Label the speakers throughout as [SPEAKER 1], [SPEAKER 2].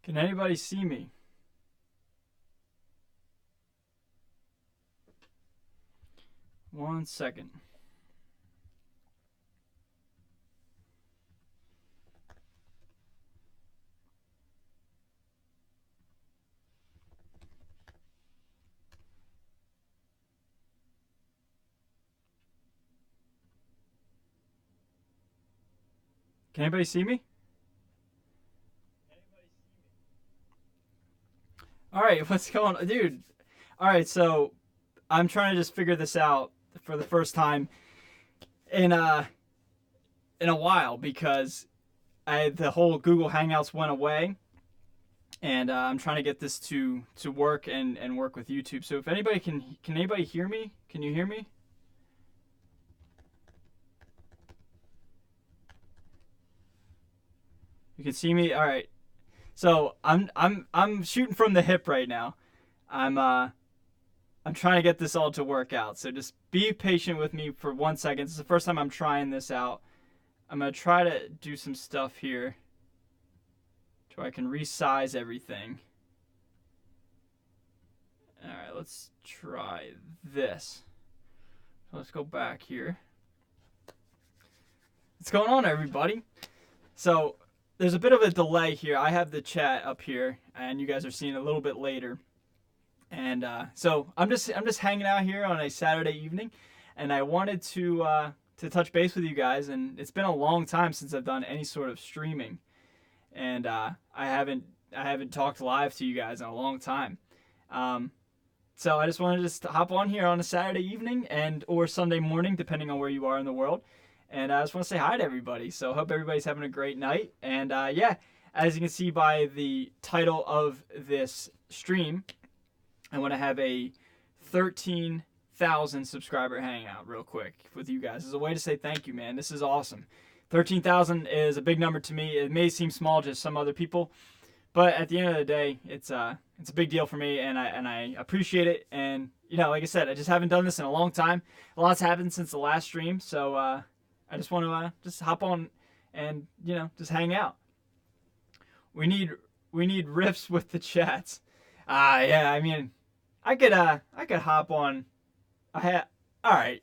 [SPEAKER 1] Can anybody see me? One second. Can anybody see me? All right, what's going on, dude? All right, so I'm trying to just figure this out for the first time in a while because the whole Google Hangouts went away, and I'm trying to get this to work and work with YouTube. So if anybody can anybody hear me? Can you hear me? You can see me. All right. So I'm shooting from the hip right now. I'm I'm trying to get this all to work out. So just be patient with me for 1 second. This is the first time I'm trying this out. I'm gonna try to do some stuff here so I can resize everything. All right, let's try this. So let's go back here. What's going on, everybody? So there's a bit of a delay here. I have the chat up here, and you guys are seeing it a little bit later. And so I'm just hanging out here on a Saturday evening, and I wanted to touch base with you guys. And it's been a long time since I've done any sort of streaming, and I haven't talked live to you guys in a long time. So I just wanted to just hop on here on a Saturday evening and or Sunday morning, depending on where you are in the world. And I just want to say hi to everybody. So I hope everybody's having a great night. And yeah, as you can see by the title of this stream, I want to have a 13,000 subscriber hangout real quick with you guys as a way to say thank you, man. This is awesome. 13,000 is a big number to me. It may seem small to some other people, but at the end of the day, it's a big deal for me, and I appreciate it. And you know, like I said, I just haven't done this in a long time. A lot's happened since the last stream, so I just want to just hop on and just hang out. We need riffs with the chats. Yeah, I mean, I could hop on. All right.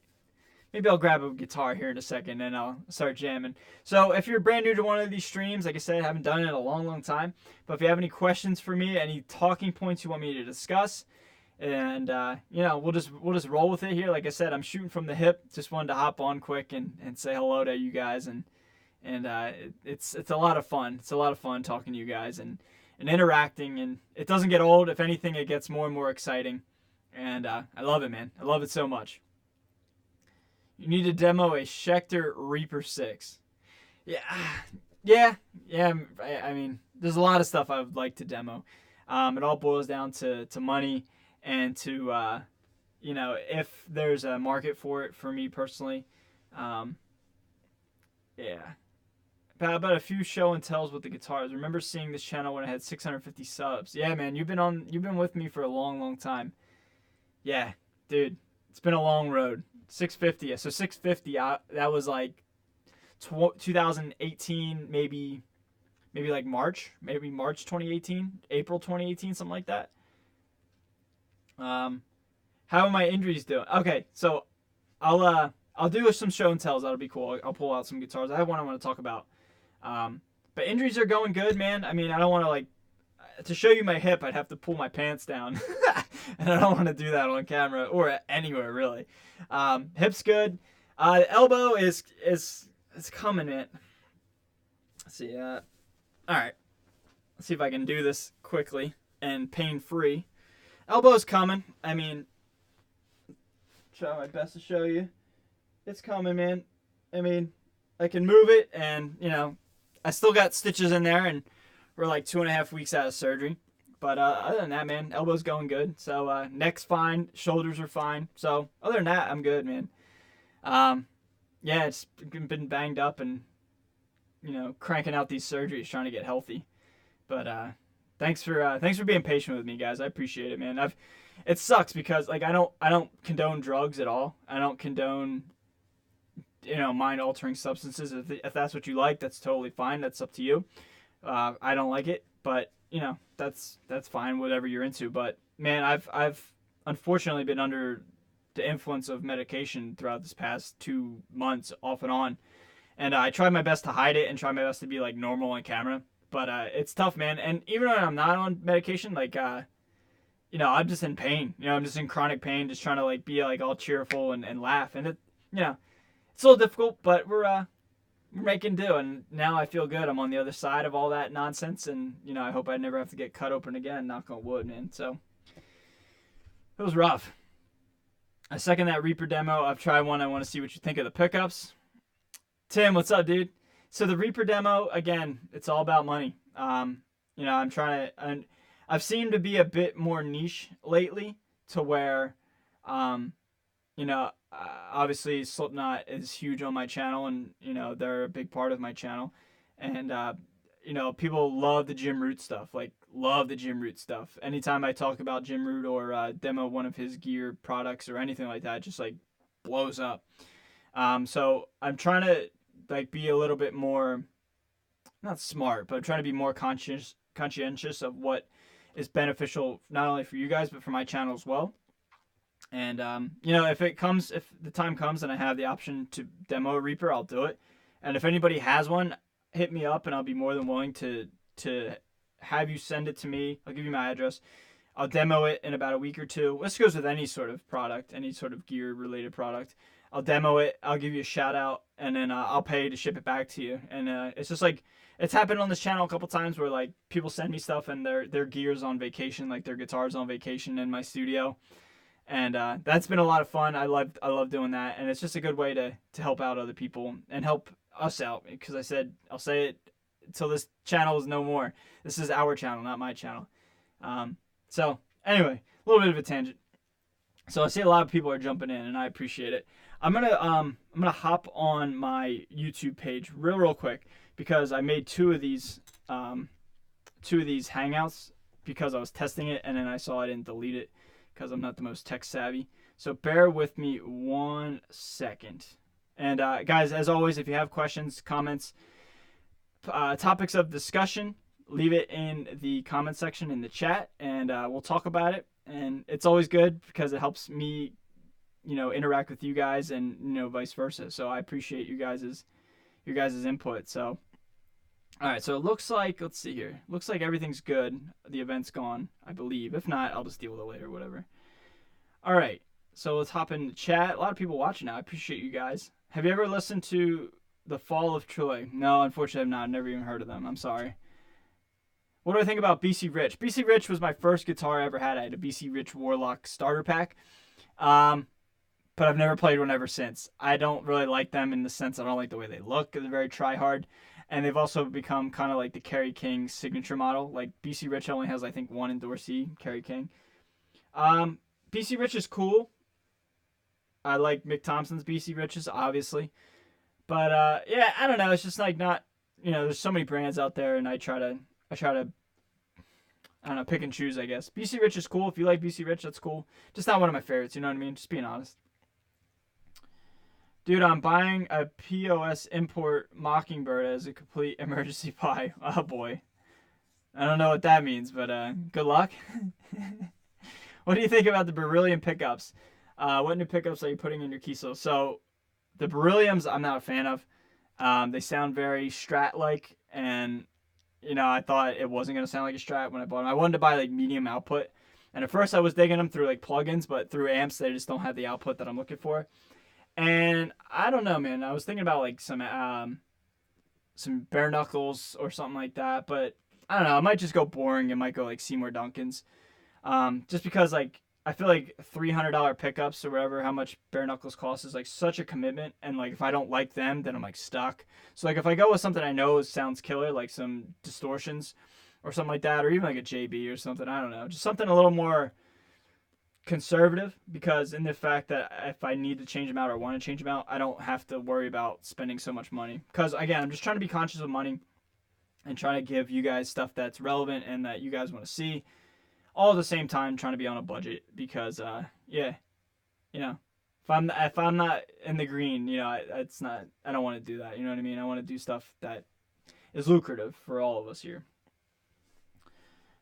[SPEAKER 1] Maybe I'll grab a guitar here in a second and I'll start jamming. So if you're brand new to one of these streams, like I said, I haven't done it in a long time. But if you have any questions for me, any talking points you want me to discuss, and we'll just roll with it here. Like I said, I'm shooting from the hip. Just wanted to hop on quick and say hello to you guys, and it's a lot of fun. It's a lot of fun talking to you guys and interacting, and it doesn't get old. If anything, it gets more and more exciting, and I love it, man. I love it so much. You need to demo a Schecter Reaper 6. Yeah. I mean, there's a lot of stuff I would like to demo. It all boils down to money and to, if there's a market for it for me personally. Yeah. About a few show and tells with the guitars. Remember seeing this channel when I had 650 subs. Yeah, man, you've been with me for a long time. Yeah, dude, it's been a long road. 650. So 650. That was like 2018, maybe like March 2018, April 2018, something like that. How are my injuries doing? Okay, so I'll do some show and tells. That'll be cool. I'll pull out some guitars. I have one I want to talk about. But injuries are going good, man. I mean, I don't want to show you my hip, I'd have to pull my pants down. And I don't want to do that on camera or anywhere, really. Hip's good. Elbow is coming, man. Let's see. All right. Let's see if I can do this quickly and pain-free. Elbow's coming. I mean, try my best to show you. It's coming, man. I mean, I can move it, and, I still got stitches in there, and we're like 2.5 weeks out of surgery. But other than that, man, elbow's going good. So neck's fine, shoulders are fine. So other than that, I'm good, man. Yeah, it's been banged up and cranking out these surgeries, trying to get healthy. But thanks for being patient with me, guys. I appreciate it, man. It sucks because I don't condone drugs at all. I don't condone mind altering substances. If that's what you like, that's totally fine. That's up to you. I don't like it. But that's fine, whatever you're into. But man, I've unfortunately been under the influence of medication throughout this past 2 months, off and on. And I try my best to hide it and try my best to be like normal on camera. But it's tough, man. And even when I'm not on medication, like I'm just in pain. I'm just in chronic pain, just trying to like be like all cheerful and laugh. And it's a little difficult, but we're making do. And now I feel good. I'm on the other side of all that nonsense, and I hope I never have to get cut open again. Knock on wood, man. So it was rough. I second that Reaper demo. I've tried one. I want to see what you think of the pickups. Tim, what's up, dude? So the Reaper demo, again, it's all about money. I'm trying to, and I've seemed to be a bit more niche lately, to where, obviously Slipknot is huge on my channel, and they're a big part of my channel, and people love the Jim Root stuff, like love the Jim Root stuff. Anytime I talk about Jim Root or demo one of his gear products or anything like that, it just like blows up. So I'm trying to like be a little bit more, not smart, but I'm trying to be more conscientious of what is beneficial not only for you guys but for my channel as well. And if the time comes and I have the option to demo a Reaper, I'll do it. And if anybody has one, hit me up and I'll be more than willing to have you send it to me. I'll give you my address. I'll demo it in about a week or two. This goes with any sort of product, any sort of gear related product. I'll demo it. I'll give you a shout out, and then I'll pay to ship it back to you. And it's just like, it's happened on this channel a couple times where like people send me stuff and their gear's on vacation, like their guitar's on vacation in my studio, and that's been a lot of fun. I love doing that, and it's just a good way to help out other people and help us out. Because I'll say it until this channel is no more. This is our channel, not my channel. So anyway, a little bit of a tangent. So I see a lot of people are jumping in, and I appreciate it. I'm gonna hop on my YouTube page real quick, because I made two of these hangouts because I was testing it, and then I saw I didn't delete it because I'm not the most tech savvy. So bear with me 1 second. And guys, as always, if you have questions, comments, topics of discussion, leave it in the comment section in the chat, and we'll talk about it. And it's always good because it helps me interact with you guys, and vice versa. So I appreciate your guys' input. So all right, so it looks like, let's see here, looks like everything's good. The event's gone, I believe. If not, I'll just deal with it later, whatever. All right, so let's hop in the chat. A lot of people watching now. I appreciate you guys. Have you ever listened to The Fall of Troy? No, unfortunately I've not. I've never even heard of them. I'm sorry. What do I think about BC Rich? BC Rich was my first guitar I ever had. I had a BC Rich Warlock starter pack. But I've never played one ever since. I don't really like them in the sense I don't like the way they look. They're very try-hard. And they've also become kind of like the Kerry King signature model. Like BC Rich only has, I think, one endorsee, Kerry King. BC Rich is cool. I like Mick Thompson's BC Riches, obviously. But yeah, I don't know. It's just like not, there's so many brands out there, and I try to, I don't know, pick and choose, I guess. BC Rich is cool. If you like BC Rich, that's cool. Just not one of my favorites, you know what I mean? Just being honest. Dude, I'm buying a POS import Mockingbird as a complete emergency buy. Oh boy. I don't know what that means, but good luck. What do you think about the beryllium pickups? What new pickups are you putting in your Kiesel? So the berylliums I'm not a fan of. They sound very Strat-like, and I thought it wasn't going to sound like a Strat when I bought them. I wanted to buy like medium output, and at first I was digging them through like plugins, but through amps they just don't have the output that I'm looking for. And I don't know, man. I was thinking about like some bare knuckles or something like that, but I don't know. I might just go boring. It might go like Seymour Duncan's, just because like I feel like $300 pickups or whatever how much bare knuckles costs is like such a commitment, and like if I don't like them, then I'm like stuck. So like if I go with something I know sounds killer, like some distortions or something like that, or even like a JB or something, I don't know, just something a little more conservative, because in the fact that if I need to change them out or want to change them out, I don't have to worry about spending so much money. Because again, I'm just trying to be conscious of money and trying to give you guys stuff that's relevant and that you guys want to see, all at the same time trying to be on a budget. Because yeah, if I'm not in the green, it's not, I don't want to do that. You know what I mean? I want to do stuff that is lucrative for all of us here.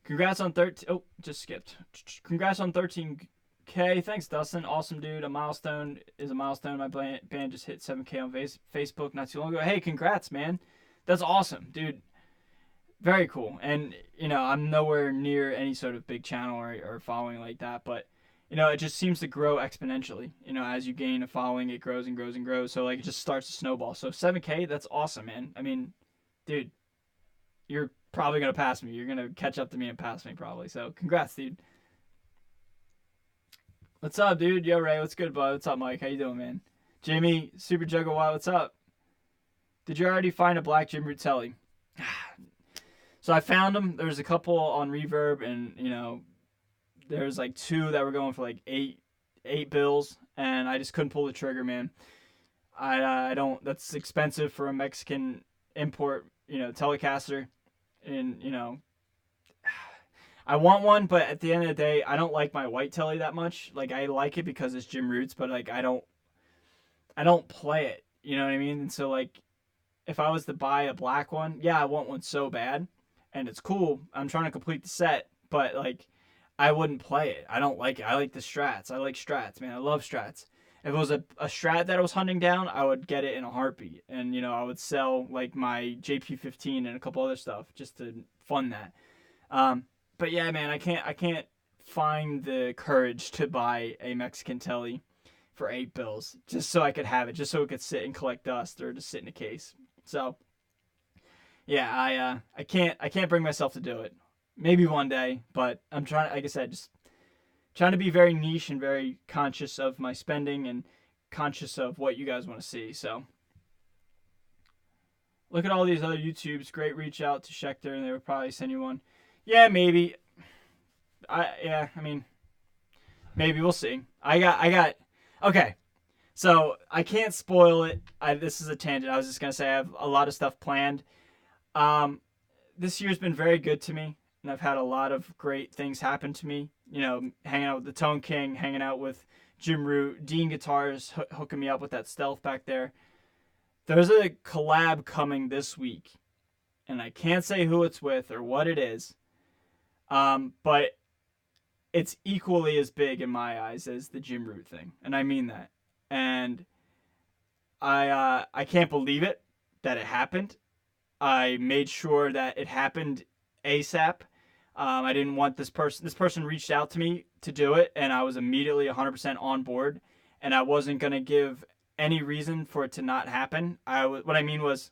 [SPEAKER 1] Congrats on 13. Oh, just skipped. Congrats on 13K. Thanks, Dustin. Awesome, dude. A milestone is a milestone. My band just hit 7K on Facebook not too long ago. Hey, congrats, man. That's awesome, dude. Very cool. And, I'm nowhere near any sort of big channel or following like that, but, it just seems to grow exponentially. As you gain a following, it grows and grows and grows. So, it just starts to snowball. So, 7K, that's awesome, man. I mean, dude, you're probably going to pass me. You're going to catch up to me and pass me probably. So, congrats, dude. What's up, dude? Yo, Ray, what's good, bud? What's up, Mike? How you doing, man? Jamie, Super Juggle Wild, what's up? Did you already find a black Jim Root telly? So I found them. There's a couple on Reverb, and there's like 2 that were going for like eight bills, and I just couldn't pull the trigger, man. I don't. That's expensive for a Mexican import, Telecaster, and I want one, but at the end of the day, I don't like my white telly that much. Like I like it because it's Jim Roots, but like I don't play it. You know what I mean? And so like, if I was to buy a black one, yeah, I want one so bad. And it's cool. I'm trying to complete the set, but like, I wouldn't play it. I don't like it. I like the Strats. I like Strats, man. I love Strats. If it was a Strat that I was hunting down, I would get it in a heartbeat. And, I would sell like my JP15 and a couple other stuff just to fund that. But yeah, man, I can't find the courage to buy a Mexican telly for 8 bills just so I could have it, just so it could sit and collect dust or just sit in a case. So, yeah, I can't bring myself to do it. Maybe one day, but I'm trying, like I said, just trying to be very niche and very conscious of my spending and conscious of what you guys want to see. So look at all these other YouTubes. Great reach out to Schecter, and they would probably send you one. Yeah, maybe. I mean, maybe we'll see. I got. Okay. So I can't spoil it. This is a tangent. I was just gonna say I have a lot of stuff planned. This year's been very good to me, and I've had a lot of great things happen to me. Hanging out with the Tone King, hanging out with Jim Root, Dean Guitars hooking me up with that Stealth back there. There's a collab coming this week, and I can't say who it's with or what it is, but it's equally as big in my eyes as the Jim Root thing, and I mean that. And I can't believe it that it happened. I made sure that it happened ASAP. I didn't want this person. This person reached out to me to do it, and I was immediately 100% on board. And I wasn't gonna give any reason for it to not happen. What I mean was,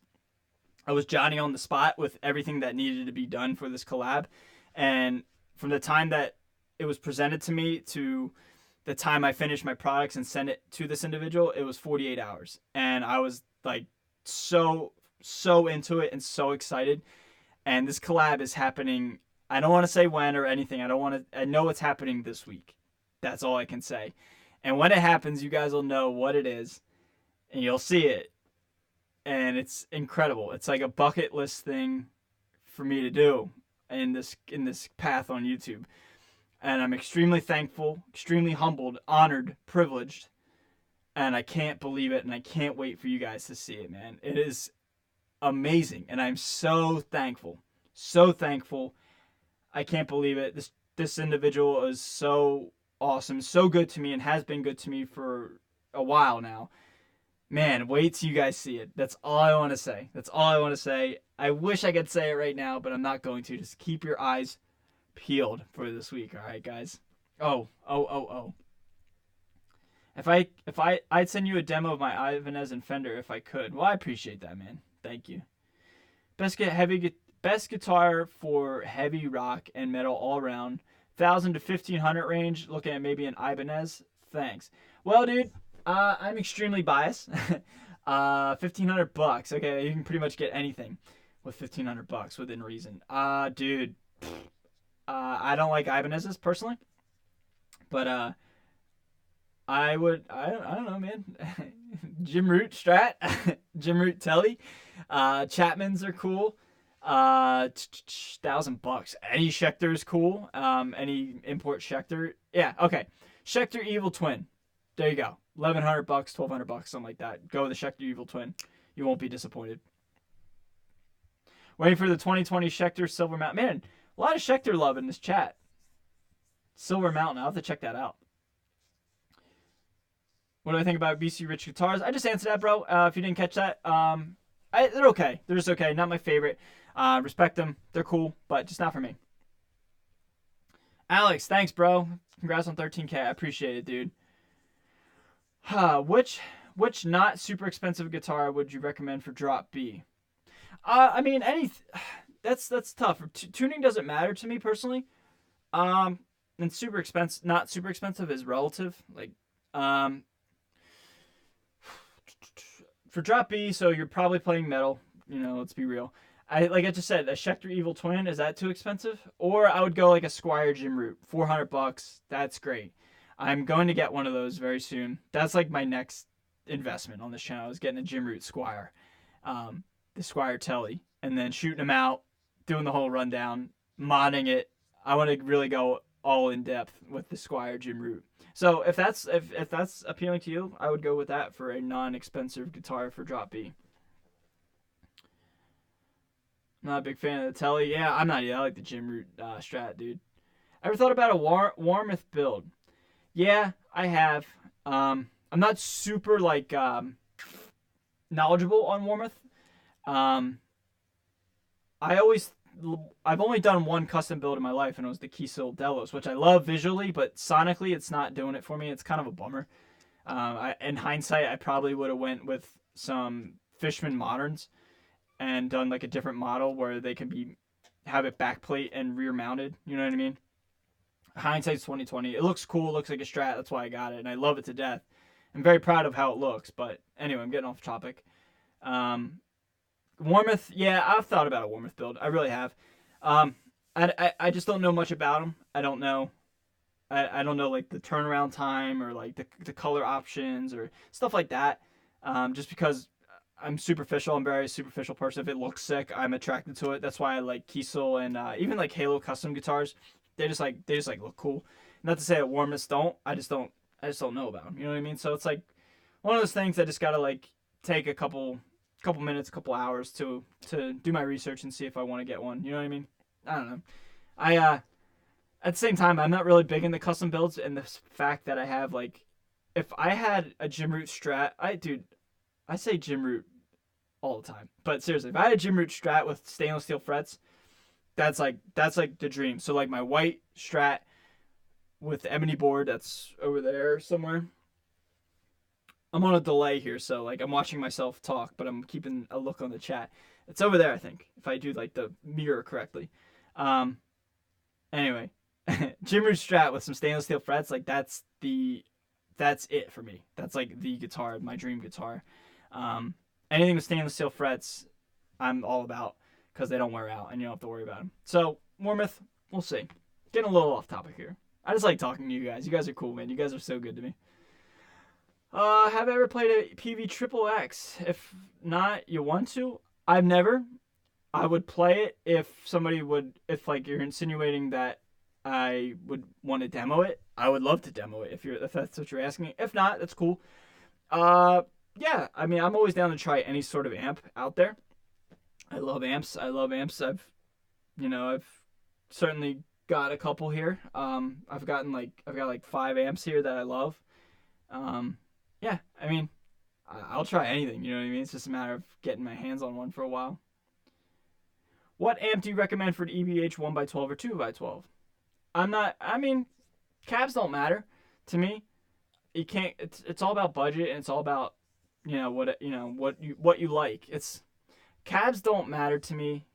[SPEAKER 1] I was Johnny on the spot with everything that needed to be done for this collab. And from the time that it was presented to me to the time I finished my products and sent it to this individual, it was 48 hours. And I was like so into it and so excited. And this collab is happening. I don't want to say when or anything. I know it's happening this week. That's all I can say. And when it happens, you guys will know what it is and you'll see it. And it's incredible. It's like a bucket list thing for me to do in this path on YouTube. And I'm extremely thankful, extremely humbled, honored, privileged. And I can't believe it, and I can't wait for you guys to see it, man. It is amazing, and I'm so thankful. So thankful. I can't believe it. This individual is so awesome, so good to me, and has been good to me for a while now. Man, wait till you guys see it. That's all I want to say. That's all I want to say. I wish I could say it right now, but I'm not going to. Just keep your eyes peeled for this week, all right, guys? Oh. If I'd send you a demo of my Ibanez and Fender if I could. Well, I appreciate that, man. Thank you. Best guitar for heavy rock and metal all around. 1,000 to 1,500 range. Looking at maybe an Ibanez. Thanks. Well, dude, I'm extremely biased. $1,500. Okay, you can pretty much get anything with $1,500 within reason. Dude, I don't like Ibanez's personally, but I don't know, man. Jim Root Strat, Jim Root Telly, Chapman's are cool. $1,000. Any Schecter is cool. Any import Schecter, yeah, okay. Schecter Evil Twin, there you go. $1,100, $1,200, something like that. Go with the Schecter Evil Twin. You won't be disappointed. Waiting for the 2020 Schecter Silver Mount. Man, A lot of Schecter love in this chat. Silver Mountain. I'll have to check that out. What do I think about BC Rich guitars? I just answered that, bro. If you didn't catch that, they're okay. They're just okay. Not my favorite. Respect them. They're cool, but just not for me. Alex, thanks, bro. Congrats on 13K. I appreciate it, dude. Which not super expensive guitar would you recommend for drop B? I mean, that's tough. Tuning doesn't matter to me personally. And super expensive, not super expensive is relative. Like, for drop B, so you're probably playing metal. You know, let's be real. Like I just said, a Schecter Evil Twin, is that too expensive? Or I would go like a Squire Jim Root, $400. That's great. I'm going to get one of those very soon. That's like my next investment on this channel, is getting a Jim Root Squire, the Squire Telly, and then shooting them out, doing the whole rundown, modding it. I want to really go all in depth with the Squire Jim Root. So if that's appealing to you, I would go with that for a non-expensive guitar for drop B. Not a big fan of the Telly. Yeah, I'm not either. I like the Jim Root Strat, dude. Ever thought about a Warmoth build? Yeah, I have. I'm not super like knowledgeable on Warmoth. I've only done one custom build in my life, and it was the Keysil Delos, which I love visually, but sonically it's not doing it for me. It's kind of a bummer. In hindsight, I probably would have went with some Fishman Moderns and done like a different model where they can have it backplate and rear mounted. You know what I mean? Hindsight's 2020. It looks cool. It looks like a Strat. That's why I got it, and I love it to death. I'm very proud of how it looks. But anyway, I'm getting off topic. Warmoth, yeah, I've thought about a Warmoth build. I really have. I just don't know much about them. I don't know. I don't know like the turnaround time or like the color options or stuff like that. Just because I'm superficial. I'm a very superficial person. If it looks sick, I'm attracted to it. That's why I like Keysil and even like Halo custom guitars. They just look cool. Not to say that Warmoths don't. I just don't know about them. You know what I mean? So it's like one of those things I just gotta like take a couple minutes, couple hours to do my research and see if I want to get one. You know what I mean? I don't know. At the same time, I'm not really big into custom builds, and the fact that I have like, if I had a Jim Root Strat, I say Jim Root all the time, but seriously, if I had a Jim Root Strat with stainless steel frets, that's like the dream. So like my white Strat with the ebony board that's over there somewhere. I'm on a delay here, so like I'm watching myself talk, but I'm keeping a look on the chat. It's over there, I think, if I do like the mirror correctly. Anyway, Jim Root Strat with some stainless steel frets, like that's it for me. That's like the guitar, my dream guitar. Anything with stainless steel frets, I'm all about, because they don't wear out and you don't have to worry about them. So Warmoth, we'll see. Getting a little off topic here. I just like talking to you guys. You guys are cool, man. You guys are so good to me. Have I ever played a PV Triple X? If not, you want to? I've never. I would play it if like you're insinuating that I would want to demo it. I would love to demo it if that's what you're asking. If not, that's cool. Yeah, I mean, I'm always down to try any sort of amp out there. I love amps. I've certainly got a couple here. I've got like 5 amps here that I love. Yeah, I mean, I'll try anything, you know what I mean? It's just a matter of getting my hands on one for a while. What amp do you recommend for an EVH 1x12 or 2x12? Cabs don't matter to me. It's all about budget, and it's all about, what you like. Cabs don't matter to me.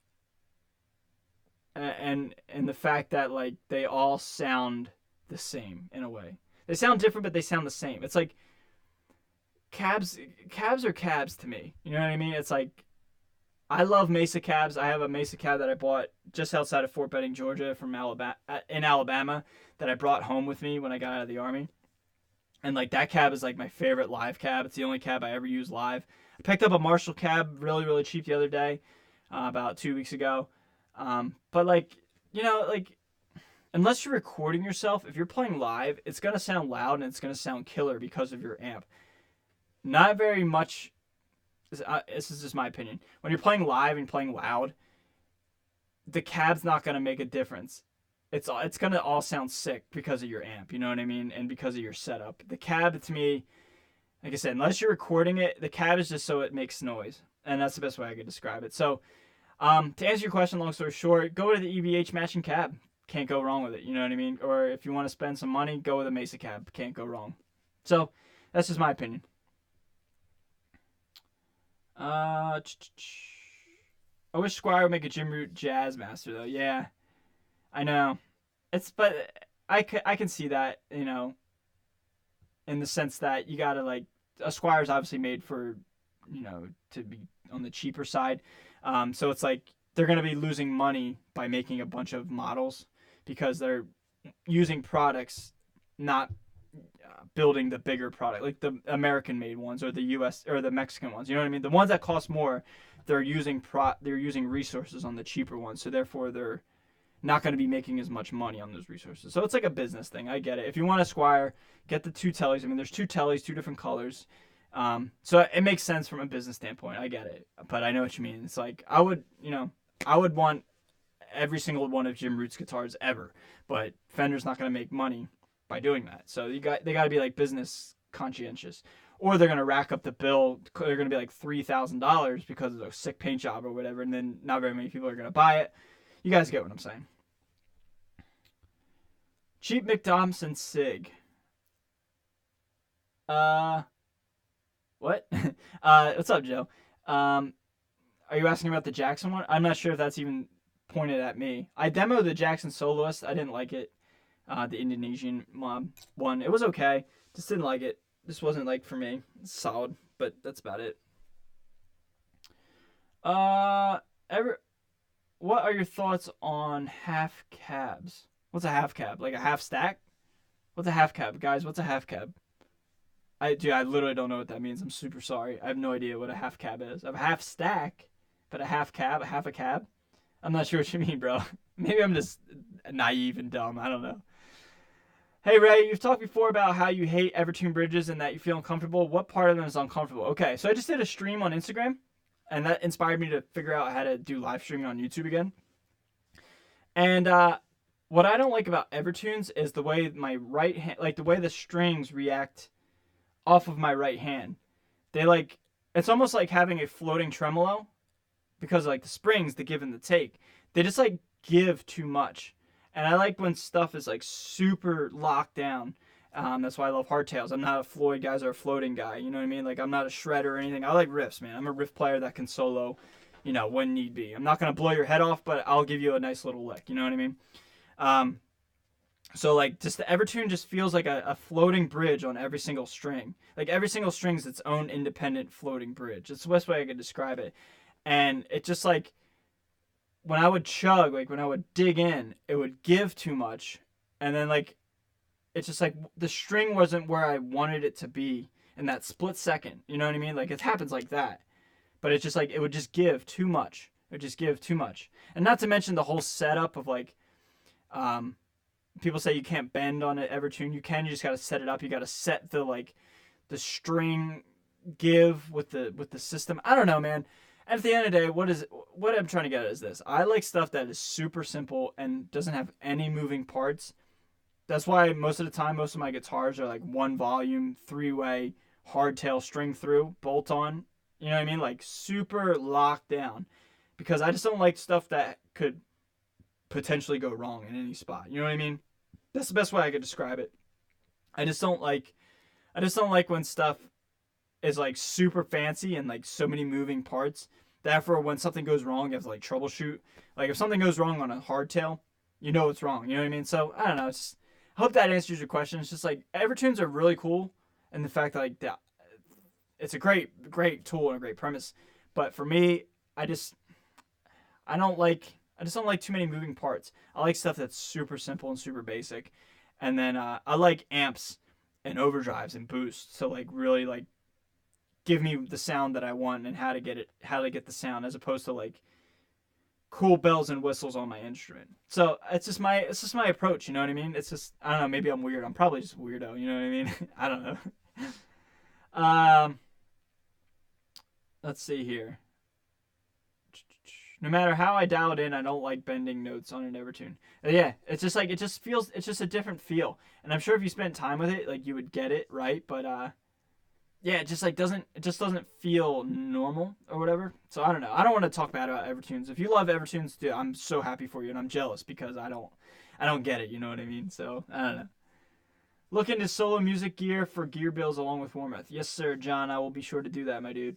[SPEAKER 1] And the fact that like they all sound the same in a way. They sound different, but they sound the same. It's like cabs are cabs to me. You know what I mean? It's like, I love Mesa cabs. I have a Mesa cab that I bought just outside of Fort Benning, Georgia, in Alabama, that I brought home with me when I got out of the Army. And like that cab is like my favorite live cab. It's the only cab I ever use live. I picked up a Marshall cab really, really cheap the other day, about 2 weeks ago. But like, unless you're recording yourself, if you're playing live, it's going to sound loud and it's going to sound killer because of your amp. Not very much. This is just my opinion. When you're playing live and playing loud, the cab's not gonna make a difference. It's gonna all sound sick because of your amp, you know what I mean, and because of your setup. The cab to me, like I said, unless you're recording it, the cab is just so it makes noise, and that's the best way I could describe it. So, to answer your question, long story short, go to the EVH matching cab. Can't go wrong with it, you know what I mean? Or if you want to spend some money, go with a Mesa cab. Can't go wrong. So, that's just my opinion. Uh, I wish Squire would make a Jim Root Jazz Master though. Yeah, I know. But I can see that, in the sense that you gotta like a Squire's obviously made for, to be on the cheaper side. So it's like they're gonna be losing money by making a bunch of models because they're using products, not building the bigger product, like the American made ones or the US or the Mexican ones. You know what I mean? The ones that cost more, they're using resources on the cheaper ones, so therefore they're not going to be making as much money on those resources. So it's like a business thing. I get it. If you want a Squire, get the two tellies. I mean, there's two tellies, two different colors. So it makes sense from a business standpoint. I get it, but I know what you mean. It's like I would want every single one of Jim Root's guitars ever, but Fender's not going to make money by doing that. So they got to be like business conscientious, or they're going to rack up the bill. They're going to be like $3,000 because of a sick paint job or whatever, and then not very many people are going to buy it. You guys get what I'm saying. Cheap McDomson Sig. What? What's up, Joe? Are you asking about the Jackson one? I'm not sure if that's even pointed at me. I demoed the Jackson Soloist. I didn't like it. The Indonesian mob one. It was okay. Just didn't like it. This wasn't like for me. It's solid, but that's about it. What are your thoughts on half cabs? What's a half cab? Like a half stack? What's a half cab, guys? What's a half cab? I literally don't know what that means. I'm super sorry. I have no idea what a half cab is. I have a half stack, but a half cab, a half a cab. I'm not sure what you mean, bro. Maybe I'm just naive and dumb. I don't know. Hey Ray, you've talked before about how you hate Evertune bridges and that you feel uncomfortable. What part of them is uncomfortable? Okay, so I just did a stream on Instagram, and that inspired me to figure out how to do live streaming on YouTube again. And what I don't like about Evertunes is the way my right hand, like the way the strings react off of my right hand. They like, it's almost like having a floating tremolo because like the springs, the give and the take, they just like give too much. And I like when stuff is like super locked down. That's why I love hardtails. I'm not a Floyd guy or a floating guy. You know what I mean? Like I'm not a shredder or anything. I like riffs, man. I'm a riff player that can solo, when need be. I'm not gonna blow your head off, but I'll give you a nice little lick. You know what I mean? So like just the Evertune just feels like a floating bridge on every single string. Like every single string is its own independent floating bridge. It's the best way I could describe it. And it just like when I would chug, like when I would dig in, it would give too much. And then like it's just like the string wasn't where I wanted it to be in that split second. You know what I mean? Like it happens like that. But it's just like it would just give too much. It would just give too much. And not to mention the whole setup of like people say you can't bend on an Evertune. You can. You just got to set it up. You got to set the string give with the system. I don't know, man. And at the end of the day, what I'm trying to get at is this. I like stuff that is super simple and doesn't have any moving parts. That's why most of the time, most of my guitars are like one volume, 3-way, hardtail string through, bolt on. You know what I mean? Like super locked down. Because I just don't like stuff that could potentially go wrong in any spot. You know what I mean? That's the best way I could describe it. I just don't like when stuff is like super fancy and like so many moving parts. Therefore, when something goes wrong, you have to like troubleshoot. Like if something goes wrong on a hardtail, you know it's wrong. You know what I mean? So I don't know. I hope that answers your question. It's just like Evertunes are really cool, and the fact that like it's a great tool and a great premise. But for me, I just don't like too many moving parts. I like stuff that's super simple and super basic. And then I like amps and overdrives and boosts to like really like give me the sound that I want and how to get the sound, as opposed to like cool bells and whistles on my instrument. So it's just my approach, you know what I mean? It's just, I don't know, maybe I'm weird. I'm probably just a weirdo, you know what I mean? I don't know. Let's see here. No matter how I dial it in, I don't like bending notes on an Evertune. Yeah, it's just like it just feels it's just a different feel. And I'm sure if you spent time with it, like you would get it, right? But yeah, it just doesn't feel normal or whatever. So I don't know. I don't want to talk bad about Evertunes. If you love Evertunes, dude, I'm so happy for you, and I'm jealous because I don't get it. You know what I mean? So I don't know. Look into solo music gear for gear bills along with Warmouth. Yes, sir, John. I will be sure to do that, my dude.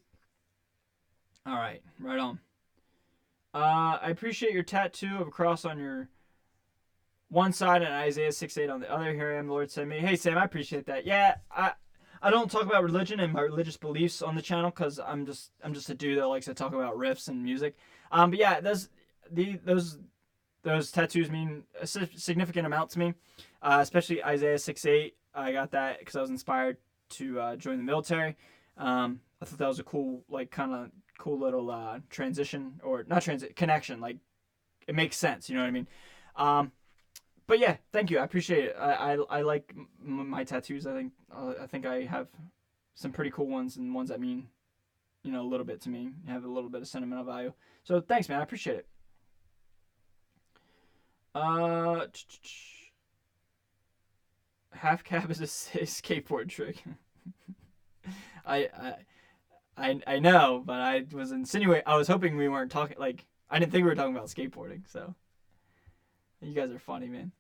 [SPEAKER 1] All right, right on. I appreciate your tattoo of a cross on your one side and Isaiah 6:8 on the other. Here I am, the Lord sent me. Hey, Sam, I appreciate that. Yeah, I don't talk about religion and my religious beliefs on the channel because I'm just a dude that likes to talk about riffs and music. But yeah, those tattoos mean a significant amount to me, especially Isaiah 6:8. I got that because I was inspired to join the military. I thought that was a cool, like, kind of cool little transition, or not transit connection. Like, it makes sense. You know what I mean? But yeah, thank you. I appreciate it. I like my tattoos. I think I have some pretty cool ones and ones that mean, a little bit to me, have a little bit of sentimental value. So thanks, man. I appreciate it. Uh, Half cab is a skateboard trick. I, I know, but I was insinuating. I was hoping we weren't talking. Like, I didn't think we were talking about skateboarding. So you guys are funny, man.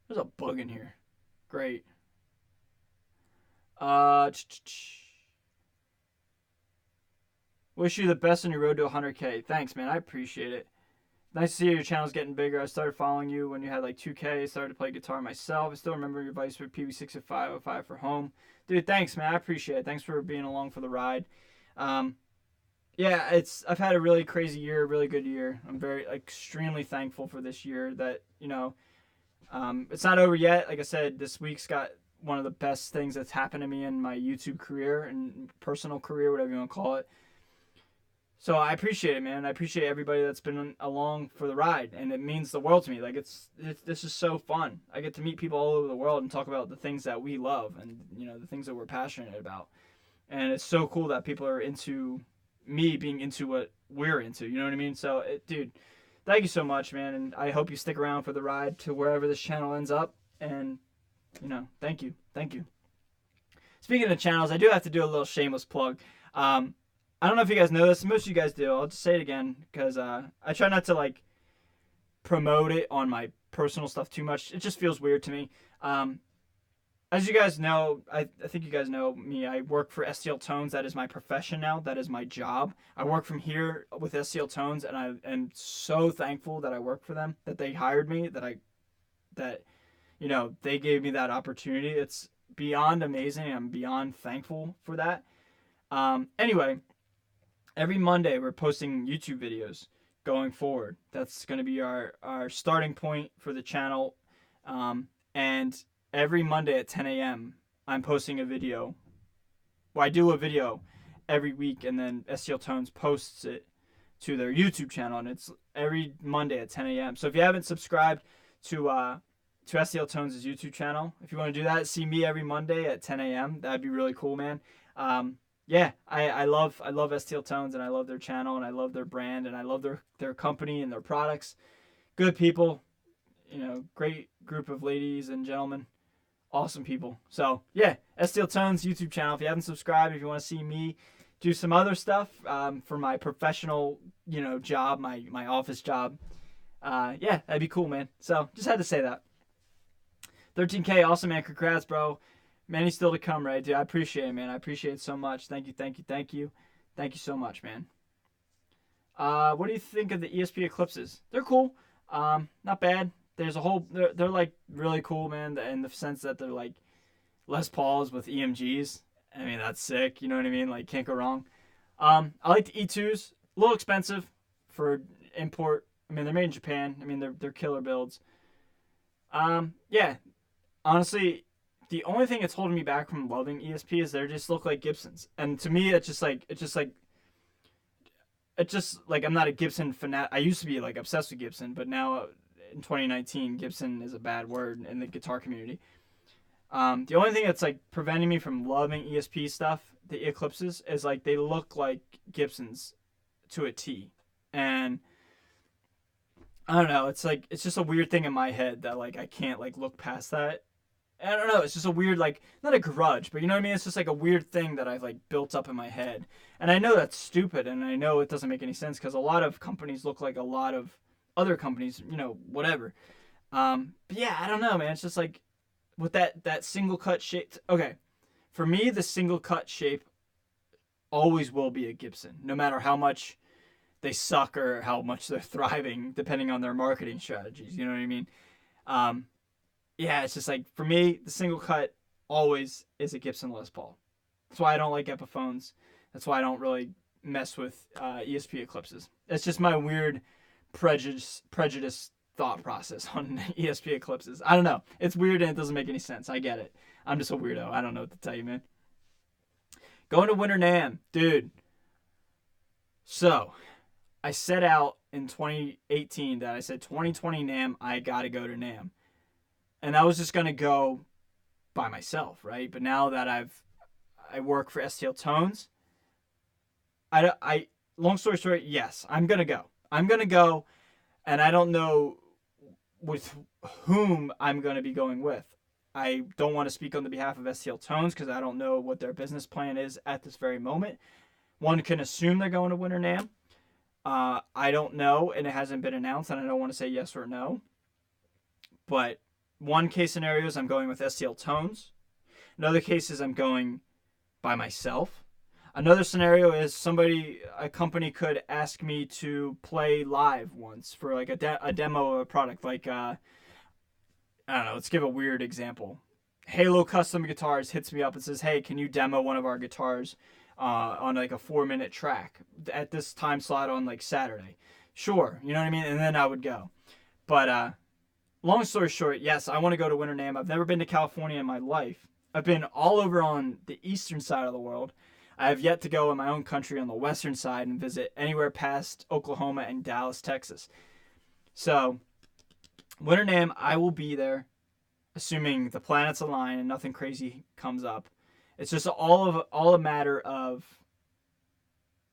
[SPEAKER 1] There's a bug in here. Great. Uh, Wish you the best on your road to 100K. Thanks, man. I appreciate it. Nice to see your channel's getting bigger. I started following you when you had like 2K. I started to play guitar myself. I still remember your advice for PB60505 for home. Dude, thanks, man. I appreciate it. Thanks for being along for the ride. Um, yeah, I've had a really crazy year, a really good year. I'm very extremely thankful for this year that, it's not over yet. Like I said, this week's got one of the best things that's happened to me in my YouTube career and personal career, whatever you want to call it. So I appreciate it, man. I appreciate everybody that's been along for the ride, and it means the world to me. Like this is so fun. I get to meet people all over the world and talk about the things that we love and the things that we're passionate about. And it's so cool that people are into me being into what we're into. You know what I mean? So, dude, thank you so much, man. And I hope you stick around for the ride to wherever this channel ends up. And thank you, thank you. Speaking of channels, I do have to do a little shameless plug. I don't know if you guys know this. Most of you guys do. I'll just say it again because I try not to promote it on my personal stuff too much. It just feels weird to me. As you guys know, I think you guys know me. I work for STL Tones. That is my profession now. That is my job. I work from here with STL Tones, and I am so thankful that I work for them. That they hired me. That they gave me that opportunity. It's beyond amazing. I'm beyond thankful for that. Anyway. Every Monday, we're posting YouTube videos going forward. That's going to be our starting point for the channel. And every Monday at 10 a.m., I'm posting a video. Well, I do a video every week, and then STL Tones posts it to their YouTube channel, and it's every Monday at 10 a.m. So if you haven't subscribed to STL Tones' YouTube channel, if you want to do that, see me every Monday at 10 a.m. That'd be really cool, man. Yeah, I love STL Tones, and I love their channel, and I love their brand, and I love their company and their products. Good people, great group of ladies and gentlemen, awesome people. So yeah, STL Tones YouTube channel. If you haven't subscribed, if you want to see me do some other stuff for my professional job, my office job, yeah, that'd be cool, man. So just had to say that. 13K, awesome, man. Congrats, bro. Many still to come, right, dude? I appreciate it, man. I appreciate it so much. Thank you, thank you, thank you. Thank you so much, man. What do you think of the ESP Eclipses? They're cool. Not bad. There's a whole... They're like, really cool, man, in the sense that they're, like, Les Pauls with EMGs. I mean, that's sick. You know what I mean? Like, can't go wrong. I like the E2s. A little expensive for import. I mean, they're made in Japan. I mean, they're killer builds. Yeah. Honestly... The only thing that's holding me back from loving ESP is they just look like Gibsons, and to me, it's just like I'm not a Gibson fanatic. I used to be like obsessed with Gibson, but now in 2019, Gibson is a bad word in the guitar community. The only thing that's like preventing me from loving ESP stuff the Eclipses is like they look like Gibsons to a T. And I don't know, it's like it's just a weird thing in my head that like I can't like look past that. I don't know, it's just a weird like not a grudge, but you know what I mean? It's just like a weird thing that I've like built up in my head. And I know that's stupid and I know it doesn't make any sense because a lot of companies look like a lot of other companies, you know, whatever. But yeah, I don't know, man. It's just like with that single cut shape. Okay, for me, the single cut shape always will be a Gibson, no matter how much they suck or how much they're thriving, depending on their marketing strategies. You know what I mean? Um, yeah, it's just like for me, the single cut always is a Gibson Les Paul. That's why I don't like Epiphones. That's why I don't really mess with ESP Eclipses. It's just my weird prejudice thought process on ESP Eclipses. I don't know. It's weird and it doesn't make any sense. I get it. I'm just a weirdo. I don't know what to tell you, man. Going to Winter NAMM, dude. So, I set out in 2018 that I said 2020 NAMM, I gotta go to NAMM. And I was just gonna go by myself, right? But now that I work for STL Tones, I long story short, yes, I'm gonna go. I'm gonna go, and I don't know with whom I'm gonna be going with. I don't want to speak on the behalf of STL Tones because I don't know what their business plan is at this very moment. One can assume they're going to Winter NAMM. I don't know, and it hasn't been announced, and I don't want to say yes or no. But one case scenario is I'm going with STL Tones. Another case is I'm going by myself. Another scenario is a company could ask me to play live once for like a demo of a product. Like, I don't know, let's give a weird example. Halo Custom Guitars hits me up and says, hey, can you demo one of our guitars on like a 4-minute track at this time slot on like Saturday? Sure, you know what I mean? And then I would go. But long story short, yes, I want to go to Winter NAMM. I've never been to California in my life. I've been all over on the eastern side of the world. I have yet to go in my own country on the western side and visit anywhere past Oklahoma and Dallas, Texas. So, Winter NAMM, I will be there, assuming the planets align and nothing crazy comes up. It's just all a matter of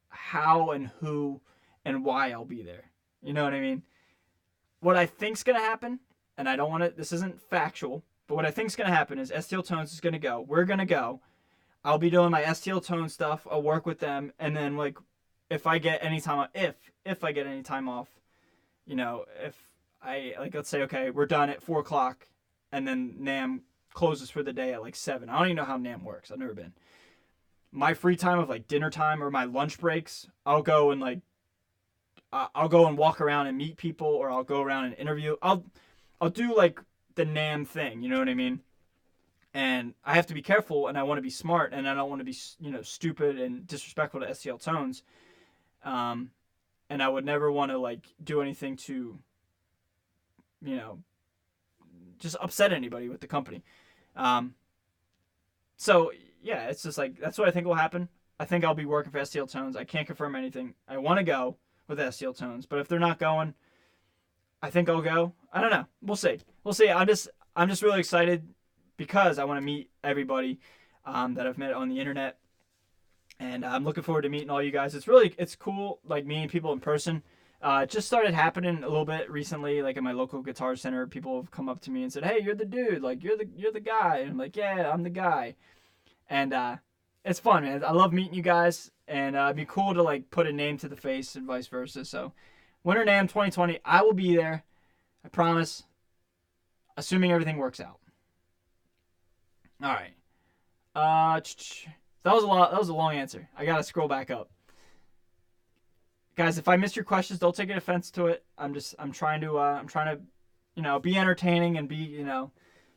[SPEAKER 1] how and who and why I'll be there. You know what I mean? What I think's gonna happen, and I don't want to. This isn't factual, but what I think's gonna happen is STL Tones is gonna go. We're gonna go. I'll be doing my STL Tone stuff. I'll work with them, and then like, if I get any time, if I get any time off, you know, if I like, let's say, okay, we're done at 4:00, and then NAMM closes for the day at like 7. I don't even know how NAMM works. I've never been. My free time of like dinner time or my lunch breaks, I'll go and walk around and meet people, or I'll go around and interview. I'll do like the NAMM thing. You know what I mean? And I have to be careful, and I want to be smart, and I don't want to be, you know, stupid and disrespectful to STL Tones. And I would never want to like do anything to, you know, just upset anybody with the company. So yeah, it's just like that's what I think will happen. I think I'll be working for STL Tones. I can't confirm anything. I want to go with STL Tones, but if they're not going, I think I'll go. I don't know. We'll see. I'm just really excited because I want to meet everybody that I've met on the internet, and I'm looking forward to meeting all you guys. It's cool, like meeting people in person. It just started happening a little bit recently, like in my local guitar center. People have come up to me and said, "Hey, you're the dude. Like you're the guy." And I'm like, "Yeah, I'm the guy." And it's fun, man. I love meeting you guys, and it'd be cool to like put a name to the face and vice versa. So, Winter NAMM 2020, I will be there. I promise. Assuming everything works out. All right. That was a lot. That was a long answer. I gotta scroll back up. Guys, if I missed your questions, don't take offense to it. I'm trying to, you know, be entertaining and be, you know,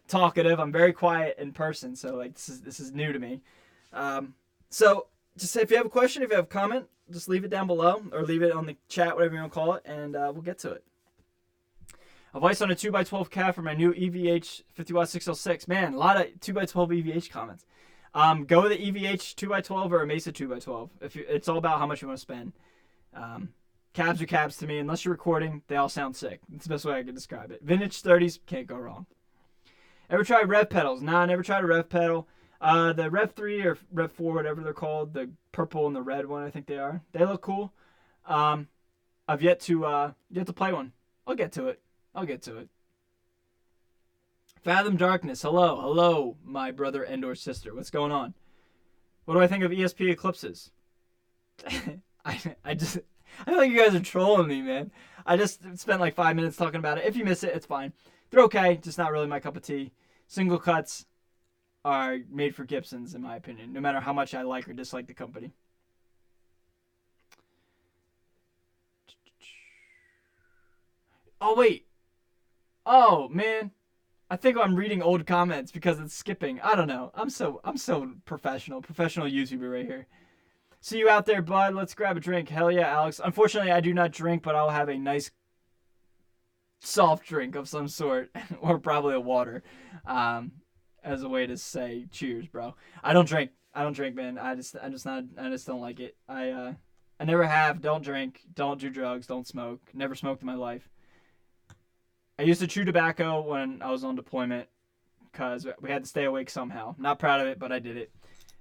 [SPEAKER 1] talkative. I'm very quiet in person, so like this is new to me. So just if you have a question, if you have a comment, just leave it down below or leave it on the chat, whatever you want to call it, and we'll get to it. Advice on a 2x12 cab for my new EVH 50W 606. Man, a lot of 2x12 EVH comments. Go with the EVH 2x12 or a Mesa 2x12. It's all about how much you want to spend. Cabs are cabs to me. Unless you're recording, they all sound sick. That's the best way I can describe it. Vintage 30s, can't go wrong. Ever tried rev pedals? Nah, I never tried a rev pedal. The Rev 3 or Rev 4, whatever they're called, the purple and the red one, I think they are. They look cool. I've yet to play one. I'll get to it. Fathom Darkness. Hello, my brother and or sister. What's going on? What do I think of ESP eclipses? I feel like you guys are trolling me, man. I just spent like 5 minutes talking about it. If you miss it, it's fine. They're okay, just not really my cup of tea. Single cuts are made for Gibsons, in my opinion, no matter how much I like or dislike the company. Oh, wait. Oh, man. I think I'm reading old comments because it's skipping. I don't know. I'm so professional YouTuber right here. See you out there, bud. Let's grab a drink. Hell yeah, Alex. Unfortunately, I do not drink, but I'll have a nice soft drink of some sort, or probably a water, as a way to say cheers, bro. I don't drink, man. I just don't like it. I never have. Don't drink. Don't do drugs. Don't smoke. Never smoked in my life. I used to chew tobacco when I was on deployment because we had to stay awake somehow. Not proud of it, but I did it.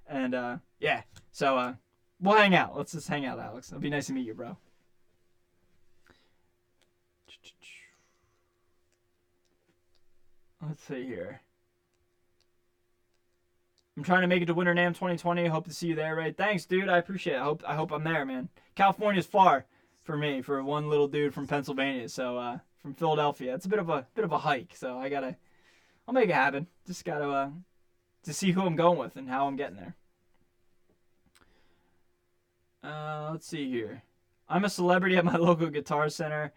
[SPEAKER 1] And yeah, so we'll hang out. Let's just hang out, Alex. It'll be nice to meet you, bro. Let's see here. I'm trying to make it to Winter NAMM 2020. Hope to see you there, Ray. Thanks, dude. I appreciate it. I hope I'm there, man. California's far for me, for one little dude from Pennsylvania. So from Philadelphia, it's a bit of a hike. So I'll make it happen. Just gotta to see who I'm going with and how I'm getting there. Let's see here. I'm a celebrity at my local guitar center.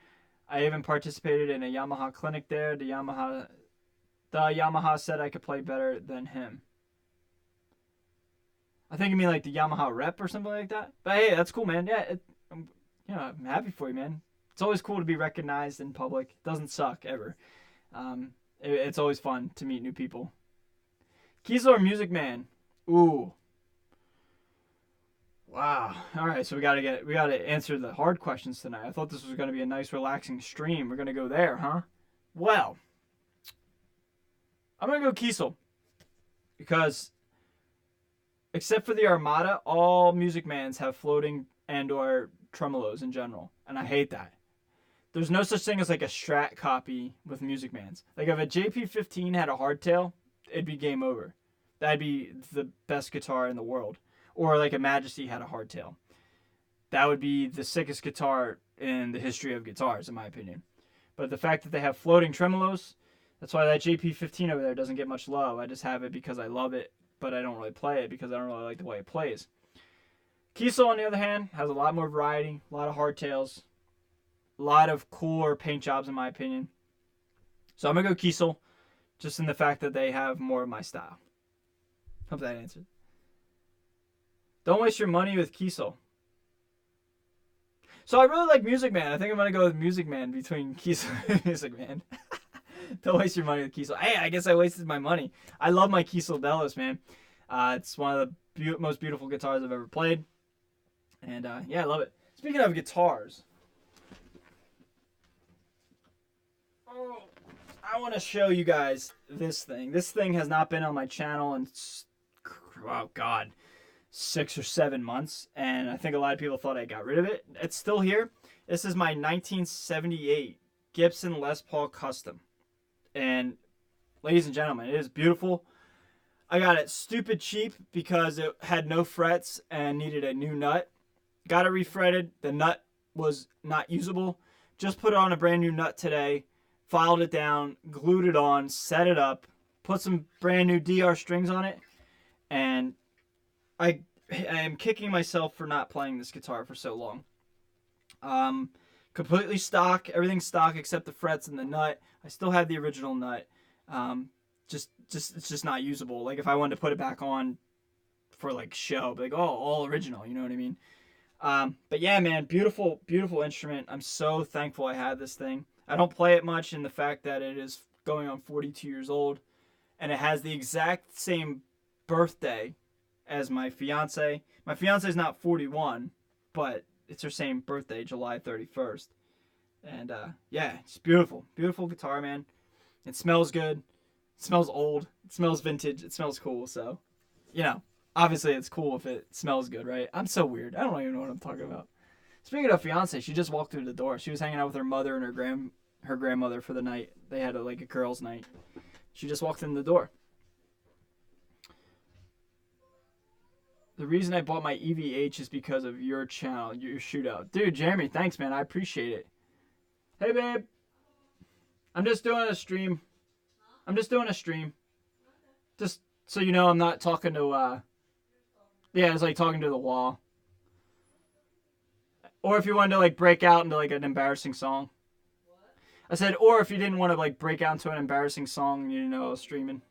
[SPEAKER 1] I even participated in a Yamaha clinic there. The Yamaha said I could play better than him. I think you mean like the Yamaha rep or something like that. But hey, that's cool, man. Yeah, I'm happy for you, man. It's always cool to be recognized in public. It doesn't suck ever. It's always fun to meet new people. Kiesel or Music Man? Ooh. Wow. All right, so we gotta answer the hard questions tonight. I thought this was gonna be a nice, relaxing stream. We're gonna go there, huh? Well, I'm gonna go Kiesel because, except for the Armada, all Music Mans have floating and or tremolos in general, and I hate that. There's no such thing as like a Strat copy with Music Mans. Like if a JP15 had a hardtail, it'd be game over. That'd be the best guitar in the world. Or like a Majesty had a hardtail. That would be the sickest guitar in the history of guitars, in my opinion. But the fact that they have floating tremolos, that's why that JP15 over there doesn't get much love. I just have it because I love it, but I don't really play it because I don't really like the way it plays. Kiesel, on the other hand, has a lot more variety, a lot of hardtails, a lot of cooler paint jobs, in my opinion. So I'm going to go Kiesel, just in the fact that they have more of my style. Hope that answered. Don't waste your money with Kiesel. So I really like Music Man. I think I'm going to go with Music Man between Kiesel and Music Man. Don't waste your money with Kiesel. Hey, I guess I wasted my money. I love my Kiesel Delos, man. It's one of the most beautiful guitars I've ever played. And yeah, I love it. Speaking of guitars, I want to show you guys this thing. This thing has not been on my channel in, oh God, 6 or 7 months. And I think a lot of people thought I got rid of it. It's still here. This is my 1978 Gibson Les Paul Custom. And ladies and gentlemen, it is beautiful. I got it stupid cheap because it had no frets and needed a new nut. Got it refretted. The nut was not usable. Just put it on a brand new nut today. Filed it down, glued it on, set it up, put some brand new DR strings on it. And I am kicking myself for not playing this guitar for so long. Completely stock. Everything's stock except the frets and the nut. I still have the original nut. It's just not usable. Like if I wanted to put it back on for like show, like, oh, all original, you know what I mean? But yeah, man, beautiful instrument. I'm so thankful I had this thing. I don't play it much in the fact that it is going on 42 years old, and it has the exact same birthday as my fiance. My fiance is not 41, but it's her same birthday, July 31st. And yeah, it's beautiful guitar, man. It smells good. It smells old. It smells vintage. It smells cool. So you know, obviously it's cool if it smells good, right? I'm so weird. I don't even know what I'm talking about. Speaking of fiance, she just walked through the door. She was hanging out with her mother and her grandmother for the night. They had like a girls' night. She just walked in the door. The reason I bought my EVH is because of your channel, your shootout. Dude, Jeremy, thanks, man. I appreciate it. Hey, babe. I'm just doing a stream. Just so you know, I'm not talking to, yeah, it's like talking to the wall. Or if you wanted to, like, break out into, like, an embarrassing song. I said, or if you didn't want to, like, break out into an embarrassing song, you know I was streaming.